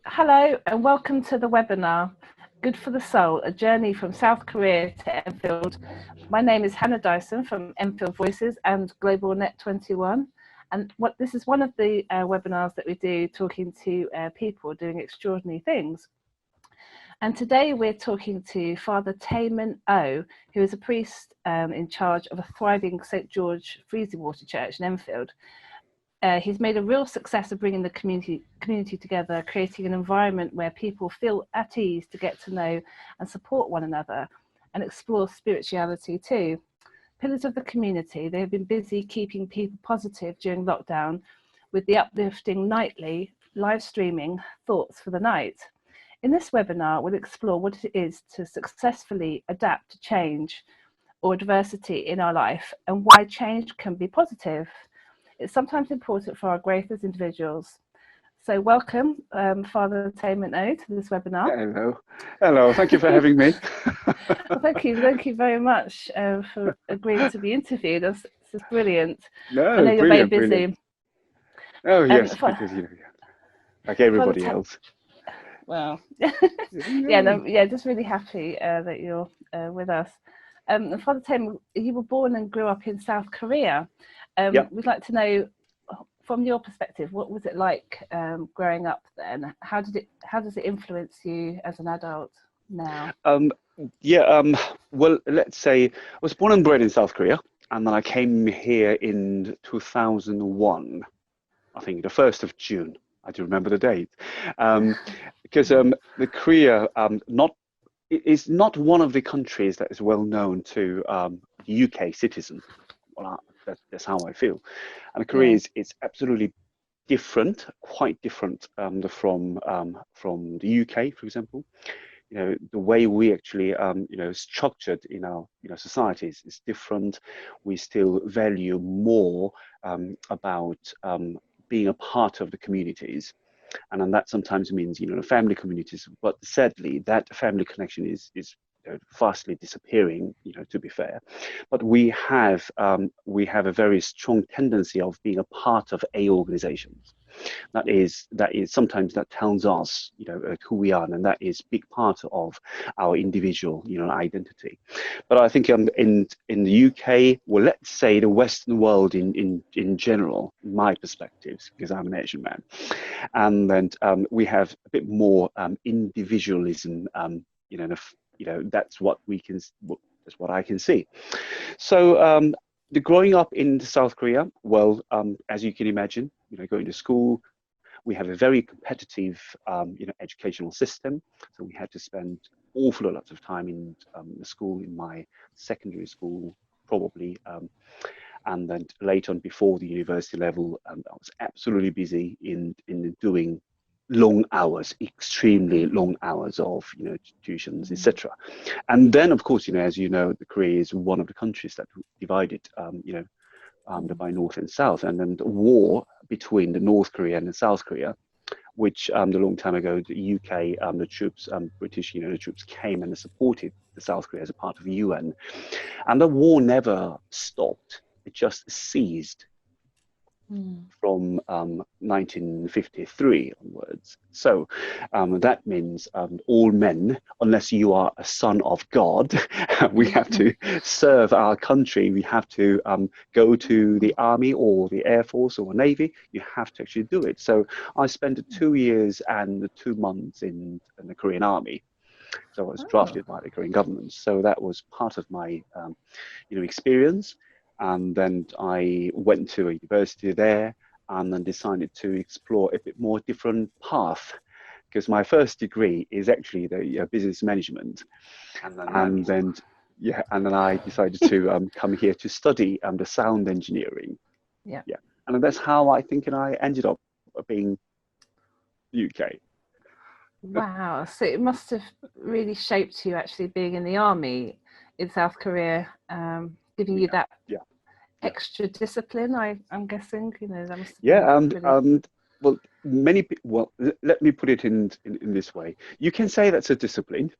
Hello and welcome to the webinar, Good for the Soul, a journey from South Korea to Enfield. My name is Hannah Dyson from Enfield Voices and Global Net 21. And this is one of the webinars that we do talking to people doing extraordinary things. And today we're talking to Father Taemin Oh, who is a priest in charge of a thriving Saint George freezing water church in Enfield. He's made a real success of bringing the community together, creating an environment where people feel at ease to get to know and support one another and explore spirituality too. Pillars of the community, they have been busy keeping people positive during lockdown with the uplifting nightly live streaming Thoughts for the Night. In this webinar, we'll explore what it is to successfully adapt to change or adversity in our life and why change can be positive. It's sometimes important for our growth as individuals. So welcome, Father Taemin Oh, to this webinar. Hello. Thank you for having me. Well, thank you very much for agreeing to be interviewed. This is brilliant. No, I know you're brilliant, very busy. brilliant. Oh yes, because like everybody else. Well, yeah, just really happy that you're with us. Father Taemin, you were born and grew up in South Korea. We'd like to know, from your perspective, what was it like growing up then? How does it influence you as an adult now? Well, let's say I was born and bred in South Korea, and then I came here in 2001. I think the 1st of June. I do remember the date, because the Korea is not one of the countries that is well known to the UK citizen. Well, that's how I feel. And Korea is absolutely different, quite different from the UK, for example. You know, the way we actually structured in our societies is different. We still value more about being a part of the communities. And then that sometimes means the family communities, but sadly that family connection is vastly disappearing, to be fair. But we have a very strong tendency of being a part of a organizations. That is sometimes that tells us who we are, and that is big part of our individual identity. But I think in the UK, well, let's say the Western world in general, my perspectives, because I'm an Asian man, and then we have a bit more individualism. That's what I can see. So the growing up in South Korea, well, as you can imagine, going to school, we have a very competitive, educational system. So we had to spend awful lot of time in the school, in my secondary school, probably, and then later on before the university level, I was absolutely busy in doing long hours, extremely long hours of tuitions, etc. And then, of course, as you know, the Korea is one of the countries that divided, by North and South, and then the war between the North Korea and the South Korea, which a long time ago the UK, the troops, British, the troops came and supported the South Korea as a part of the UN, and the war never stopped; it just ceased from 1953 onwards. So that means all men, unless you are a son of God, we have to serve our country. We have to go to the army or the air force or navy. You have to actually do it. So I spent 2 years and 2 months in the Korean army. So I was drafted by the Korean government. So that was part of my experience. And then I went to a university there and then decided to explore a bit more different path, because my first degree is actually the business management. And then I decided to come here to study the sound engineering. Yeah. And that's how I think I ended up being UK. Wow, so it must have really shaped you actually being in the army in South Korea, giving you that extra discipline, I'm guessing, that must have been well, let me put it in this way. You can say that's a discipline,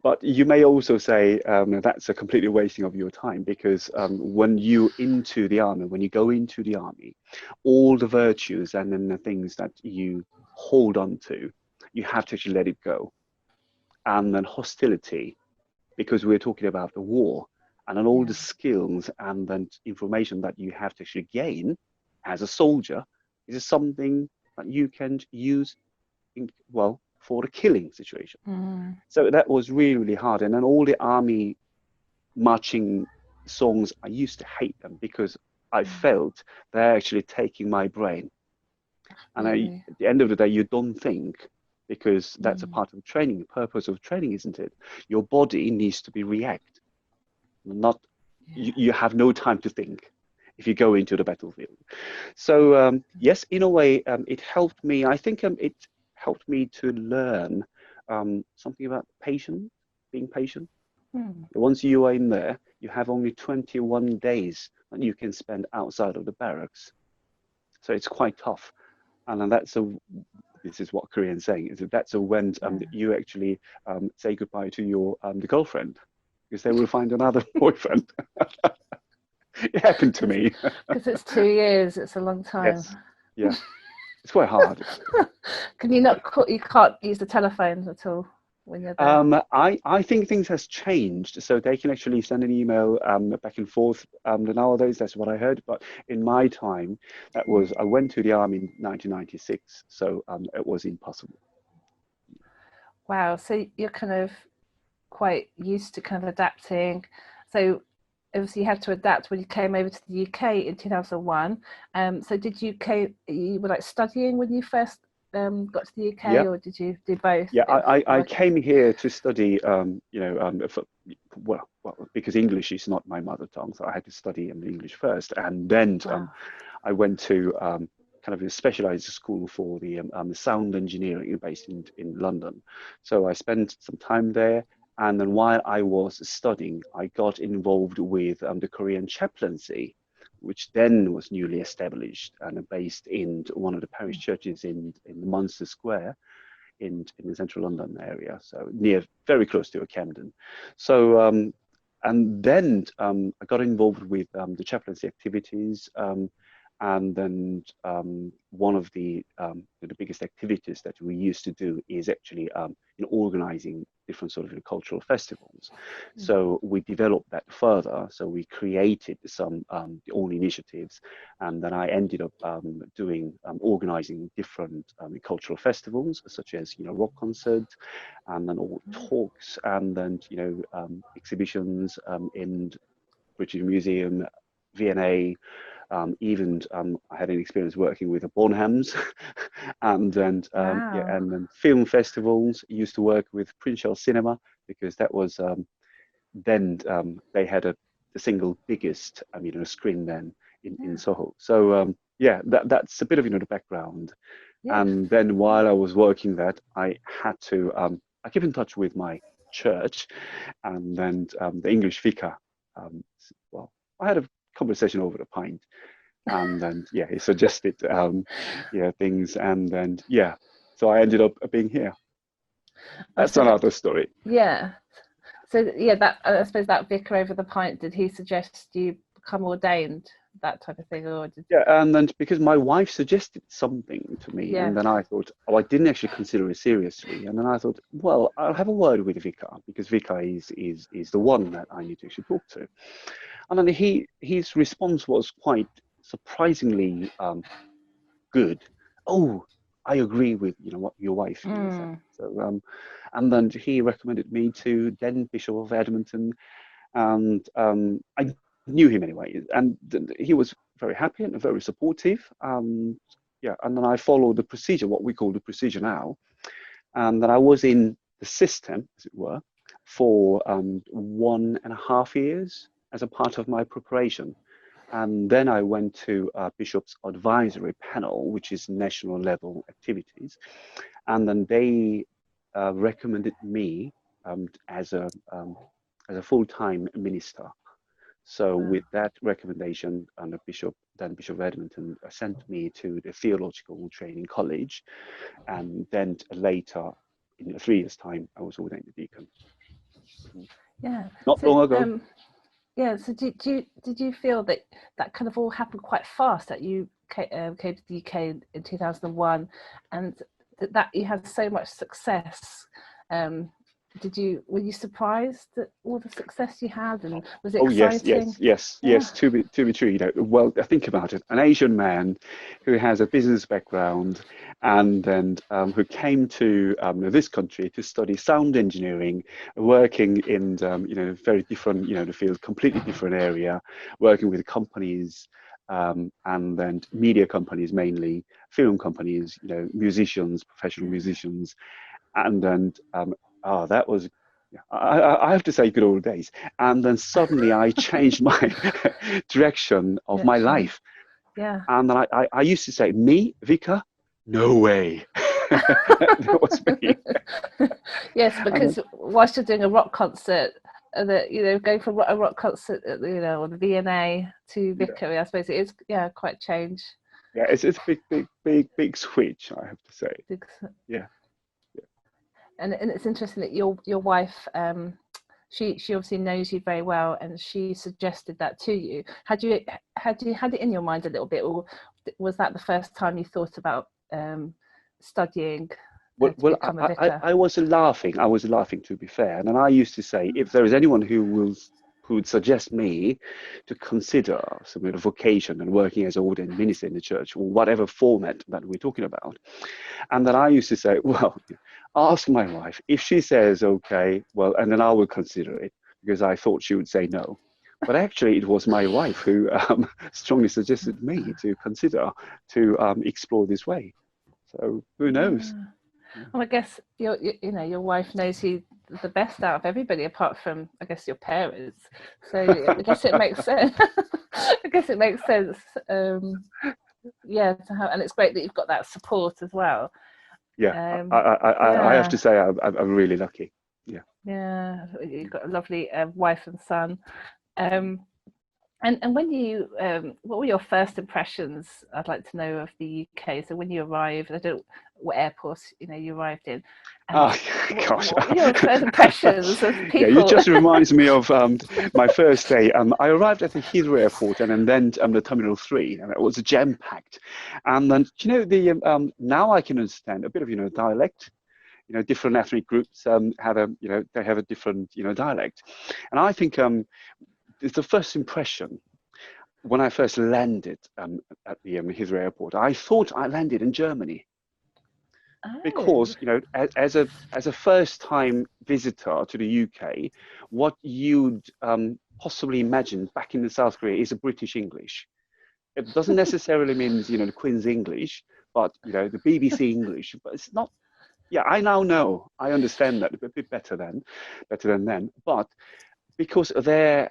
but you may also say that's a completely wasting of your time, because when you go into the army, all the virtues and then the things that you hold on to, you have to actually let it go. And then hostility, because we're talking about the war, and then all the skills and then information that you have to actually gain as a soldier is something that you can use well, for a killing situation. So that was really, really hard. And then all the army marching songs, I used to hate them because I felt they're actually taking my brain. And at the end of the day, you don't think, because that's a part of training, the purpose of training, isn't it? Your body needs to be react, not you have no time to think if you go into the battlefield. So yes, in a way, it helped me. I think it helped me to learn something about patience, being patient. Once you are in there, you have only 21 days that you can spend outside of the barracks. So it's quite tough. And then this is what Koreans saying, is that that's when you actually say goodbye to your the girlfriend, because they will find another boyfriend. It happened to me. Because it's 2 years, it's a long time. Yes. Yeah. It's quite hard. Can you not? You can't use the telephone at all when you're there. I think things has changed, so they can actually send an email back and forth. Nowadays, that's what I heard. But in my time, I went to the army in 1996, so it was impossible. Wow. So you're kind of quite used to kind of adapting. So obviously you had to adapt when you came over to the UK in 2001. So you were like studying when you first got to the UK, or did you do both? Yeah, I came here to study, because English is not my mother tongue, so I had to study English first, and then I went to kind of a specialized school for the sound engineering based in London. So I spent some time there. And then while I was studying, I got involved with the Korean chaplaincy, which then was newly established and based in one of the parish churches in Munster Square in the central London area, so very close to Camden. So, and then I got involved with the chaplaincy activities. And then one of the biggest activities that we used to do is actually in organizing different sort of cultural festivals. So we developed that further. So we created some own initiatives, and then I ended up organizing different cultural festivals, such as rock concerts, and then all talks, and then exhibitions in British Museum, V&A. Even I had an experience working with the Bonhams, and then and then film festivals. I used to work with Prince Charles Cinema, because that was then they had the single biggest screen then in Soho. So that's a bit of the background. And then while I was working that, I had to I keep in touch with my church, and then the English vicar. I had a conversation over the pint, and then he suggested things, and then so I ended up being here. That's another story. So that I suppose that vicar over the pint, did he suggest you become ordained, that type of thing, or and then because my wife suggested something to me, and then I thought, I didn't actually consider it seriously, and then I thought, well, I'll have a word with the vicar, because vicar is the one that I need to actually talk to. And then his response was quite surprisingly good. Oh, I agree with what your wife said. So and then he recommended me to then Bishop of Edmonton, and I knew him anyway, and he was very happy and very supportive. And then I followed the procedure, what we call the procedure now, and then I was in the system, as it were, for 1.5 years as a part of my preparation. And then I went to Bishop's Advisory Panel, which is national level activities. And then they recommended me as a full-time minister. So with that recommendation, and Bishop of Edmonton sent me to the Theological Training College. And then later, in 3 years' time, I was ordained a deacon. Not long ago. So did you feel that kind of all happened quite fast, that you came to the UK in 2001, and that you had so much success. Were you surprised at all the success you had, and was it exciting? Yes. To be true, you know. Well, think about it. An Asian man who has a business background, and then who came to this country to study sound engineering, working in very different, the field, completely different area, working with companies. And then media companies, mainly film companies, musicians, professional musicians, and then that was, I have to say, good old days. And then suddenly I changed my direction of my life. Yeah. And then I used to say, me, Vicar? No way. That was me. Yes, because whilst you're doing a rock concert, going from a rock concert, on the VNA to Vicar, I suppose it is, quite change. Yeah, it's a big switch, I have to say. Yeah. And it's interesting that your wife, she obviously knows you very well, and she suggested that to you. Had you had it in your mind a little bit, or was that the first time you thought about studying? Well, I was laughing. I was laughing, to be fair. And then I used to say, if there is anyone who would suggest me to consider some kind of vocation and working as an ordained minister in the church, or whatever format that we're talking about, and then I used to say, well, ask my wife. If she says okay, well, and then I will consider it, because I thought she would say no. But actually, it was my wife who strongly suggested me to consider to explore this way. So who knows? Well, I guess your wife knows you the best out of everybody, apart from, I guess, your parents. So I guess it makes sense. I guess it makes sense. To have, and it's great that you've got that support as well. Yeah, I have to say I'm really lucky. Yeah. Yeah, you've got a lovely wife and son. And when you, what were your first impressions? I'd like to know of the UK. So when you arrived, I don't know what airport you arrived in. Oh gosh! What were your first impressions of people? Yeah, it just reminds me of my first day. I arrived at the Heathrow Airport, and then the Terminal 3, and it was jam packed. And then now I can understand a bit of dialect. Different ethnic groups have a different dialect, and I think it's the first impression. When I first landed at the Heathrow Airport, I thought I landed in Germany. Oh. Because as a first-time visitor to the UK, what you'd possibly imagine back in the South Korea is a British English. It doesn't necessarily mean the Queen's English, but the BBC English. But it's not. Yeah, I now know. I understand that a bit better than then. But because of their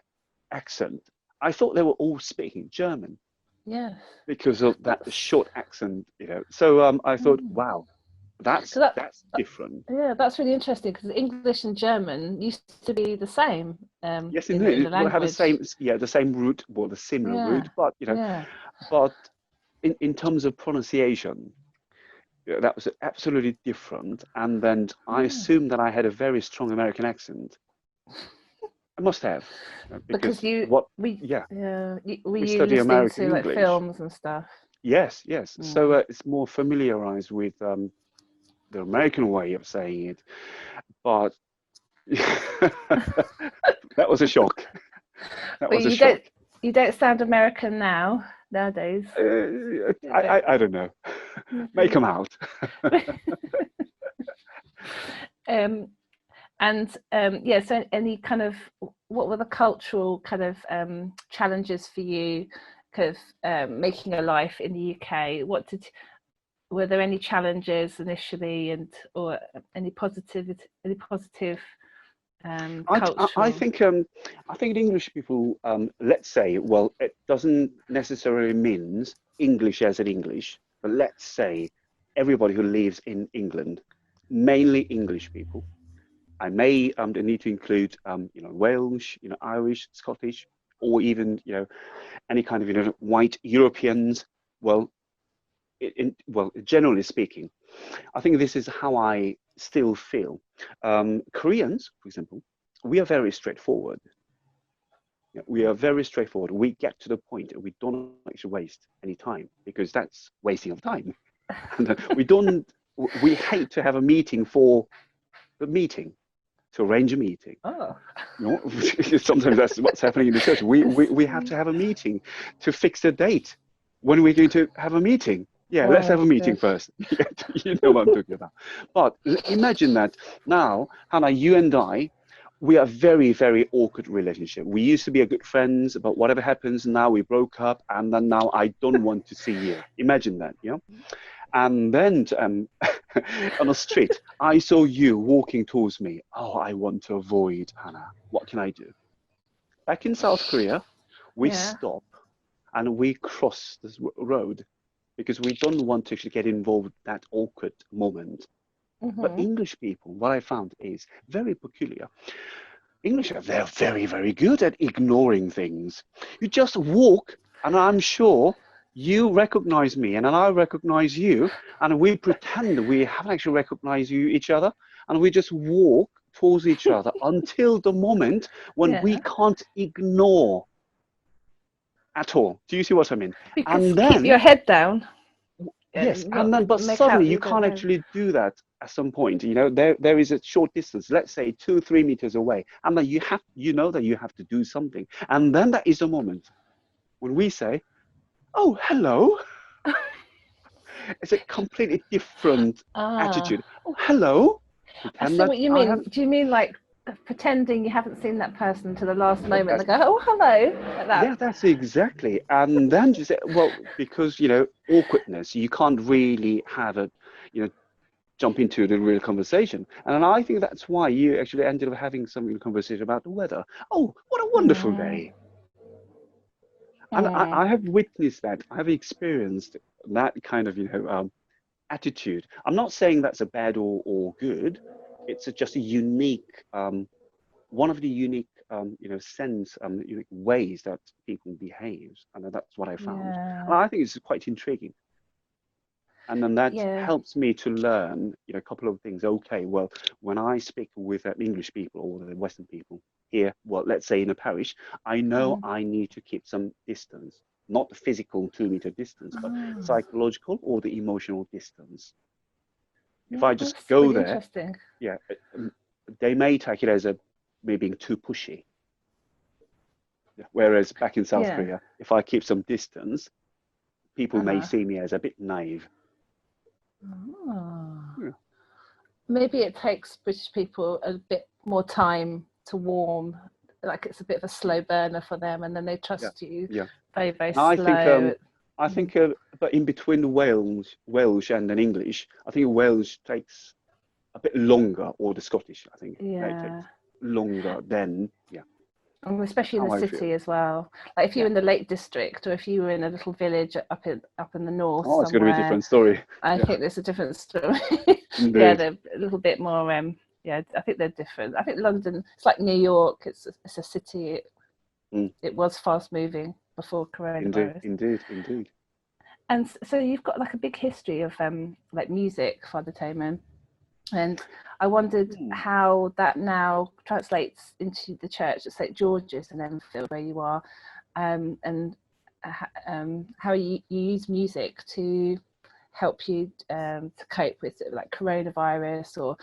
accent, I thought they were all speaking German. Yeah. Because of that short accent, So I thought, wow, that's different. Yeah, that's really interesting, because English and German used to be the same. Yes, in the language. We'll have the same root, or the similar root, but but in terms of pronunciation, that was absolutely different. And then I assumed that I had a very strong American accent. I must have, because we study American to English, films and stuff. Yes. So it's more familiarized with the American way of saying it, but that was a shock. You don't sound American nowadays. I don't know. Make them out. So any kind of, what were the cultural kind of challenges for you, kind of making a life in the UK? Were there any challenges initially, or any positive cultural? I think English people, let's say, well, it doesn't necessarily mean English as in English, but let's say everybody who lives in England, mainly English people. I may need to include Welsh, Irish, Scottish, or even any kind of white Europeans. Well, generally speaking, I think this is how I still feel. Koreans, for example, we are very straightforward. We are very straightforward. We get to the point, and we don't actually waste any time, because that's wasting of time. And we don't we hate to have a meeting for the meeting, to arrange a meeting. Oh. You know, sometimes that's what's happening in the church. We have to have a meeting to fix a date. When we're going to have a meeting? Yeah, let's have a meeting first. Yeah, you know what I'm talking about. But imagine that now, Hannah, you and I, we are very, very awkward relationship. We used to be a good friends, but whatever happens now, we broke up, and then now I don't want to see you. Imagine that, you know? And then on the street, I saw you walking towards me. Oh, I want to avoid Hannah. What can I do? Back in South Korea, we stop and we cross this road because we don't want to actually get involved in that awkward moment. But English people, what I found is very peculiar. English are they're very, very good at ignoring things. You just walk, and I'm sure you recognize me, and I recognize you, and we pretend we haven't actually recognized each other, and we just walk towards each other until the moment when we can't ignore at all. Do you see what I mean? Because and then, keep your head down. Yes, and then, but suddenly you can't actually do that at some point. You know, there is a short distance, let's say 2-3 meters away, and then you know that you have to do something. And then that is the moment when we say, oh, hello. It's a completely different attitude. Oh, hello. I see what you mean. Do you mean like pretending you haven't seen that person to the last moment and go, oh, hello, like that? Yeah, that's exactly. And then you say, well, because, you know, awkwardness, you can't really have a, you know, jump into the real conversation. And I think that's why you actually ended up having some conversation about the weather. Oh, what a wonderful day. And I have witnessed that. I have experienced that kind of, you know, attitude. I'm not saying that's a bad or good. It's just a unique, one of the unique, you know, unique ways that people behave. And that's what I found. And I think it's quite intriguing. And then that helps me to learn, you know, a couple of things. Okay, well, when I speak with English people or the Western people here, well, let's say in a parish, I know I need to keep some distance, not the physical 2-meter distance, but psychological or the emotional distance. If I just go there, they may take it as me being too pushy. Whereas back in South Korea, if I keep some distance, people may see me as a bit naive. Maybe it takes British people a bit more time to warm, like it's a bit of a slow burner for them, and then they trust you very, very slow. I think but in between Welsh and then English, I think Welsh takes a bit longer, or the Scottish, I think, they take longer than, And especially in the city as well. Like if you're in the Lake District, or if you were in a little village up in the north. Oh, it's going to be a different story. I think it's a different story. Yeah, they're a little bit more. I think they're different. I think London, it's like New York. It's a city. It was fast moving before coronavirus. Indeed. And so you've got like a big history of like music, Father Taemin. And I wondered how that now translates into the church at Saint George's in Enfield, where you are, and how you use music to help you to cope with like coronavirus, or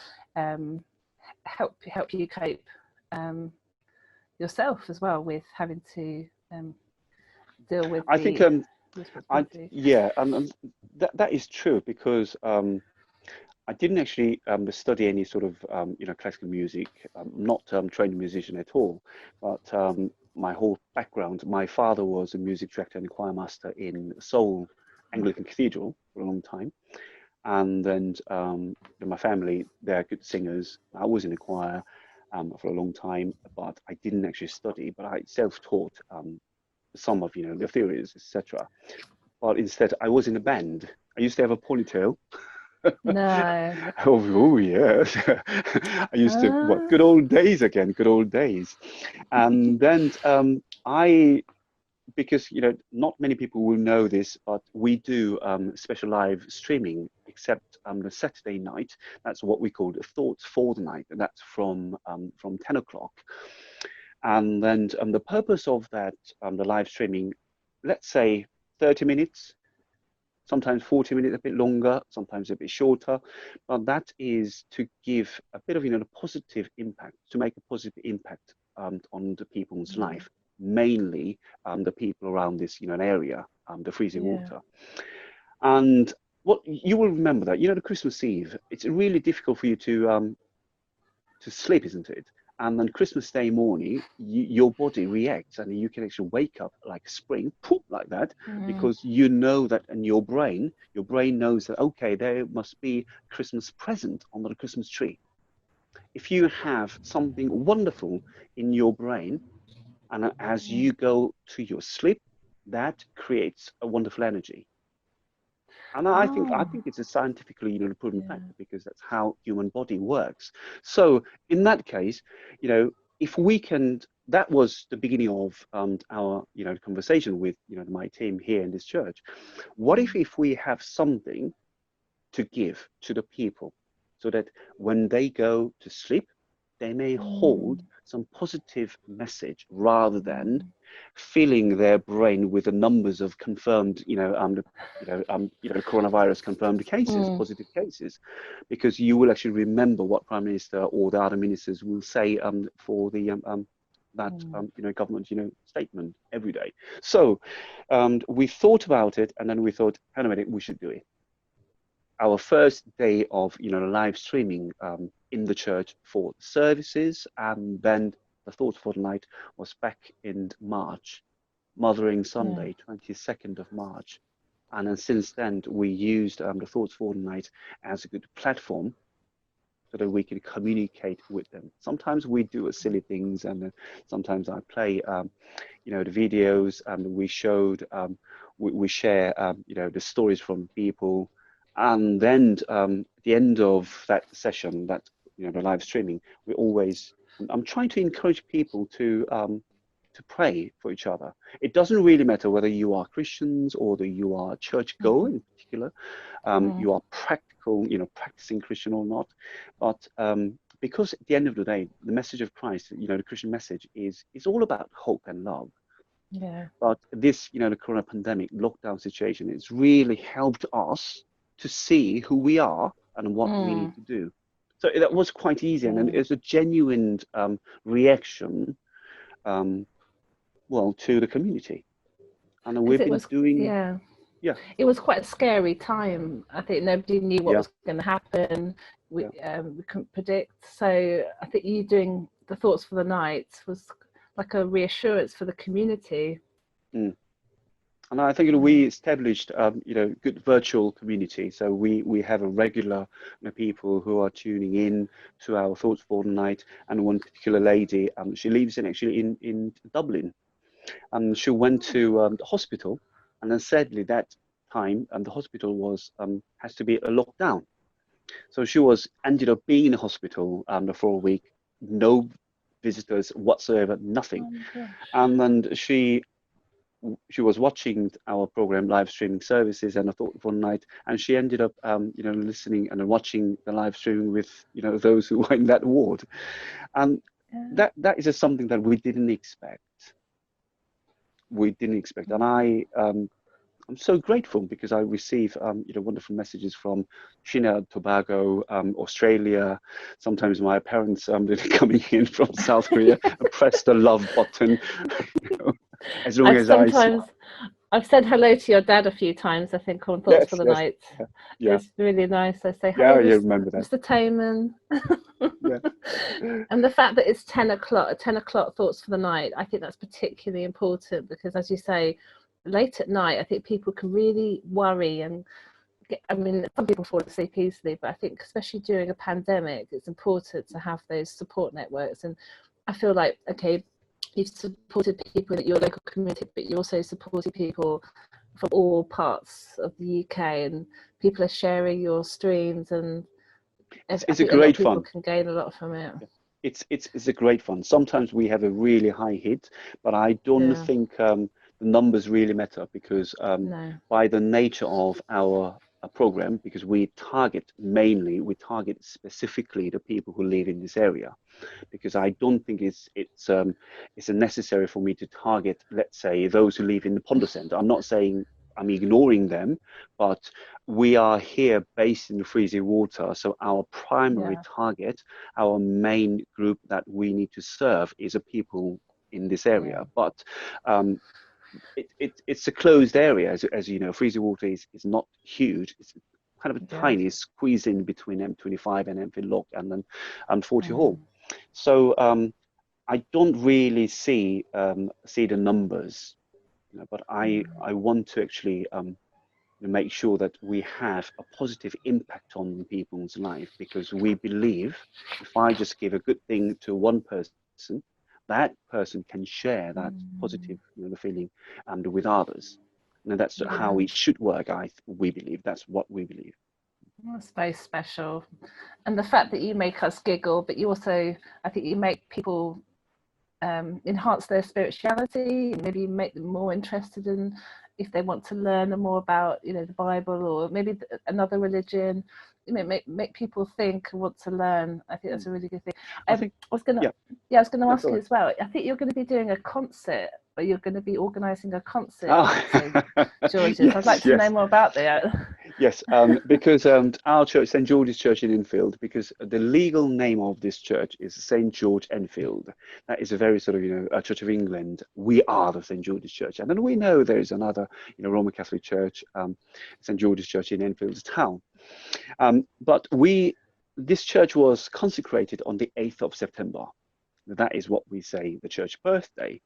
help you cope yourself as well with having to deal with. I think that is true, because I didn't actually study any sort of you know, classical music. I'm not trained musician at all, but my whole background, my father was a music director and choir master in Seoul Anglican Cathedral for a long time, and then my family, they're good singers. I was in a choir for a long time, but I didn't actually study, but I self-taught some of, you know, the theories, etc. But instead, I was in a band. I used to have a ponytail. No. Oh yes. I used to, good old days again, good old days. And then because, you know, not many people will know this, but we do special live streaming, except the Saturday night. That's what we call the Thoughts for the Night, and that's from 10 o'clock. And then the purpose of that, the live streaming, let's say 30 minutes, sometimes 40 minutes, a bit longer, sometimes a bit shorter, but that is to give a bit of, a positive impact, to make a positive impact on the people's life, mainly the people around this, an area, the freezing water. And what you will remember that, the Christmas Eve, it's really difficult for you to sleep, isn't it? And then Christmas Day morning, your body reacts and you can actually wake up like a spring, poof, like that, because you know that in your brain knows that, okay, there must be a Christmas present under the Christmas tree. If you have something wonderful in your brain, and as you go to your sleep, that creates a wonderful energy. And I think it's a scientifically proven fact, because that's how human body works. So in that case, if we can, that was the beginning of our conversation with my team here in this church. What if we have something to give to the people, so that when they go to sleep, they may hold some positive message, rather than filling their brain with the numbers of confirmed, coronavirus confirmed cases, positive cases, because you will actually remember what Prime Minister or the other ministers will say for the government statement every day. So we thought about it, and then we thought, hang on a minute, we should do it. Our first day of live streaming in the church for services, and then the Thoughts for the Night was back in March, Mothering Sunday, 22nd of March. And then since then, we used the Thoughts for the Night as a good platform so that we can communicate with them. Sometimes we do silly things, and sometimes I play, the videos, and we showed, we share, the stories from people. And then at the end of that session, that the live streaming, I'm trying to encourage people to pray for each other. It doesn't really matter whether you are Christians or whether you are churchgoer in particular, you are practicing Christian or not, but because at the end of the day, the message of Christ, the Christian message is all about hope and love. Yeah. But this, the corona pandemic lockdown situation, it's really helped us to see who we are and what we need to do. So that was quite easy, and it's a genuine reaction, to the community. And we've been doing. It was quite a scary time. I think nobody knew what was going to happen. We couldn't predict. So I think you doing the Thoughts for the Night was like a reassurance for the community. And I think we established, good virtual community. So we have a regular people who are tuning in to our Thoughts for the Night. And one particular lady, she lives in Dublin, and she went to the hospital, and then sadly that time, the hospital was has to be a lockdown. So she ended up being in the hospital for a week, no visitors whatsoever, nothing, and then she was watching our program, live streaming services, and I thought one night, and she ended up, listening and watching the live streaming with, those who were in that ward, and that is just something that we didn't expect. And I'm so grateful, because I receive, wonderful messages from Trinidad and Tobago, Australia. Sometimes my parents coming in from South Korea and press the love button. As long as I've said hello to your dad a few times, I think, on Thoughts for the Night. It's really nice. I say, hello, remember that. Mr. Taemin. And the fact that it's 10 o'clock Thoughts for the Night, I think that's particularly important, because, as you say, late at night, I think people can really worry and some people fall asleep easily, but I think especially during a pandemic, it's important to have those support networks. And I feel like, okay, you've supported people in your local community, but you also supported people from all parts of the UK, and people are sharing your streams, and it's a great fun. People can gain a lot from it. It's a great fun. Sometimes we have a really high hit, but I don't think the numbers really matter, because by the nature of our program, because we target specifically the people who live in this area, because I don't think it's necessary for me to target, let's say, those who live in the Ponder Centre. I'm not saying I'm ignoring them, but we are here based in Freezy Water. So our primary target, our main group that we need to serve is the people in this area. But it's a closed area, as you know. Freezy Water is not huge. It's kind of a tiny squeeze in between M25 and Enfield Lock and then 40 Hall. So I don't really see the numbers, you know, but I want to actually make sure that we have a positive impact on people's life, because we believe if I just give a good thing to one person, that person can share that positive, you know, the feeling with others. And that's how it should work. We believe that's what we believe. That's very special. And the fact that you make us giggle, but you also, I think you make people enhance their spirituality, maybe make them more interested in, if they want to learn more about, you know, the Bible or maybe another religion, you know, make people think and want to learn. I think that's a really good thing. I was going to ask you as well. I think you're going to be doing a concert, or you're going to be organising a concert at St. George's. Yes, I'd like to know more about that. Yes, because our church, St. George's Church in Enfield, because the legal name of this church is St. George Enfield. That is a very sort of, you know, a Church of England. We are the St. George's Church. And then we know there is another, you know, Roman Catholic Church, St. George's Church in Enfield town. But this church was consecrated on the 8th of September. That is what we say the church birthday.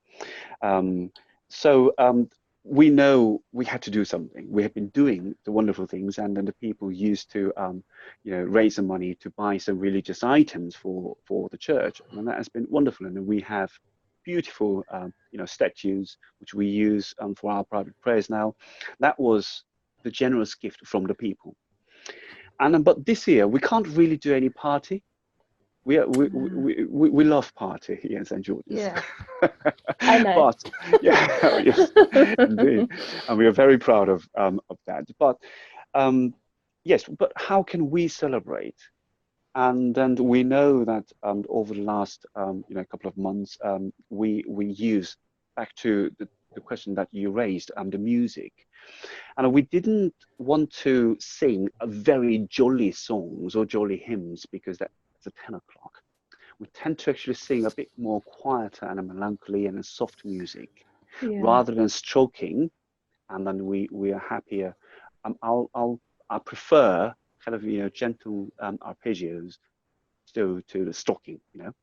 We know we had to do something. We have been doing the wonderful things, and then the people used to, you know, raise some money to buy some religious items for the church, and that has been wonderful. And we have beautiful, you know, statues which we use for our private prayers now. That was the generous gift from the people. And but this year we can't really do any party. We love party here in St. George's. Yeah, I know. But yes, indeed, and we are very proud of that. But yes, but how can we celebrate? And we know that over the last you know, couple of months, we use, back to the question that you raised, the music. And we didn't want to sing very jolly songs or jolly hymns, because that's at 10 o'clock. We tend to actually sing a bit more quieter and a melancholy and a soft music, rather than stroking. And then we are happier. I prefer kind of, you know, gentle arpeggios to the stroking, you know.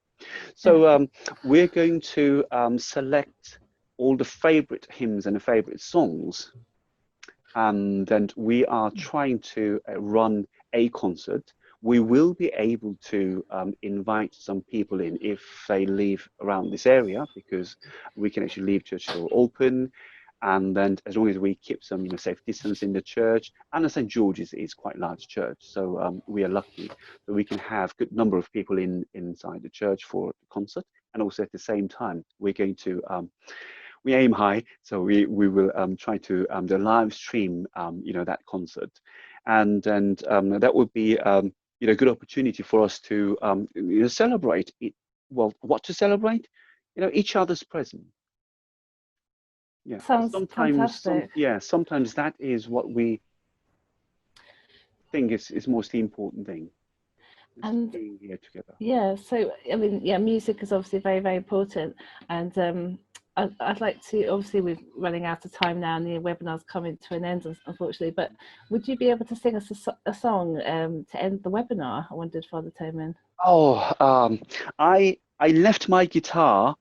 So we're going to select all the favorite hymns and the favorite songs. And then we are trying to run a concert. We will be able to invite some people in if they live around this area, because we can actually leave church door open. And then as long as we keep some, you know, safe distance in the church, and the St. George's is quite a large church, so we are lucky that we can have a good number of people inside the church for the concert. And also at the same time, we're going to we aim high, so we will try to the live stream you know, that concert, and that would be you know, a good opportunity for us to you know, celebrate it. Well, what to celebrate? You know, each other's presence. Yeah, sounds fantastic. Sometimes that is what we think is most important thing. And being here together. Yeah, so I mean, yeah, music is obviously very, very important, and I'd like to, obviously we're running out of time now and the webinar's coming to an end, unfortunately, but would you be able to sing us a song to end the webinar? I wondered, Father Taemin. Oh, I left my guitar.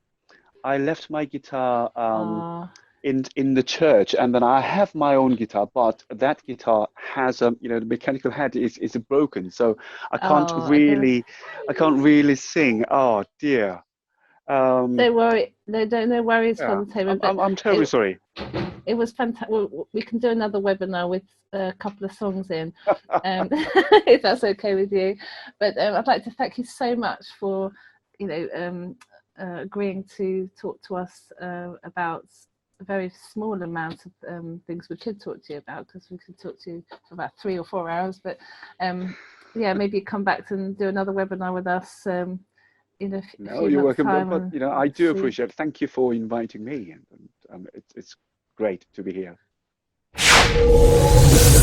In the church, and then I have my own guitar, but that guitar has you know, the mechanical head is broken, so I can't really sing. Oh dear. Don't worry, no worries, Father Taemin. I'm terribly sorry. It was fantastic. We can do another webinar with a couple of songs in, if that's okay with you. But I'd like to thank you so much for, you know, agreeing to talk to us about a very small amount of things we could talk to you about, because we could talk to you for about 3 or 4 hours. But yeah, maybe come back and do another webinar with us. No, you're welcome. But you know, I do appreciate it. Thank you for inviting me, and it's great to be here. Bye.